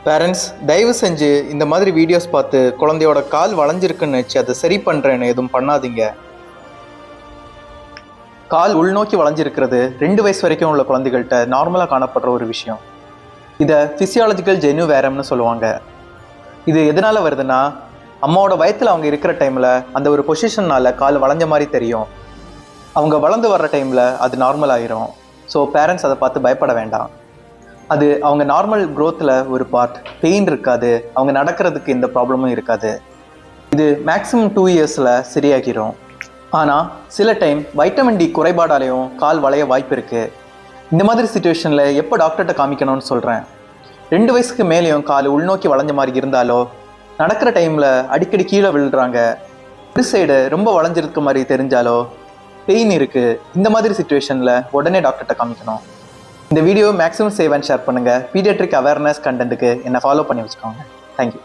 Parents தயவு செஞ்சு இந்த மாதிரி வீடியோஸ் பார்த்து குழந்தையோட கால் வளைஞ்சிருக்குன்னு வச்சு அதை சரி பண்ணுறேன்னு எதுவும் பண்ணாதீங்க. கால் உள்நோக்கி வளைஞ்சிருக்கிறது 2 வயசு வரைக்கும் உள்ள குழந்தைகள்கிட்ட நார்மலாக காணப்படுற ஒரு விஷயம். இதை ஃபிசியாலஜிக்கல் ஜெனு வேரம்னு சொல்லுவாங்க. இது எதனால் வருதுன்னா, அம்மாவோட வயத்தில் அவங்க இருக்கிற டைமில் அந்த ஒரு பொசிஷன்னால் கால் வளைஞ்ச மாதிரி தெரியும். அவங்க வளர்ந்து வர்ற டைமில் அது நார்மல் ஆகிரும். ஸோ பேரண்ட்ஸ் அதை பார்த்து பயப்பட வேண்டாம். அது அவங்க நார்மல் க்ரோத்தில் ஒரு பார்ட். பெயின் இருக்காது, அவங்க நடக்கிறதுக்கு எந்த ப்ராப்ளமும் இருக்காது. இது மேக்ஸிமம் 2 இயர்ஸில் சரியாகிரும். ஆனால் சில டைம் வைட்டமின் டி குறைபாடாலையும் கால் வளைய வாய்ப்பு இருக்குது. இந்த மாதிரி சுச்சுவேஷனில் எப்போ டாக்டர்கிட்ட காமிக்கணும்னு சொல்கிறேன். 2 வயசுக்கு மேலேயும் கால் உள்நோக்கி வளைஞ்ச மாதிரி இருந்தாலோ, நடக்கிற டைமில் அடிக்கடி கீழே விழுறாங்க, ஒரு சைடு ரொம்ப வளைஞ்சிருக்க மாதிரி தெரிஞ்சாலோ, பெயின் இருக்குது, இந்த மாதிரி சுச்சுவேஷனில் உடனே டாக்டர்கிட்ட காமிக்கணும். இந்த video maximum save and share பண்ணுங்கள். பீடியாட்ரிக் அவேர்னஸ் கண்டென்ட்டுக்கு என்னை ஃபாலோ பண்ணி வச்சுக்கோங்க. தேங்க்யூ.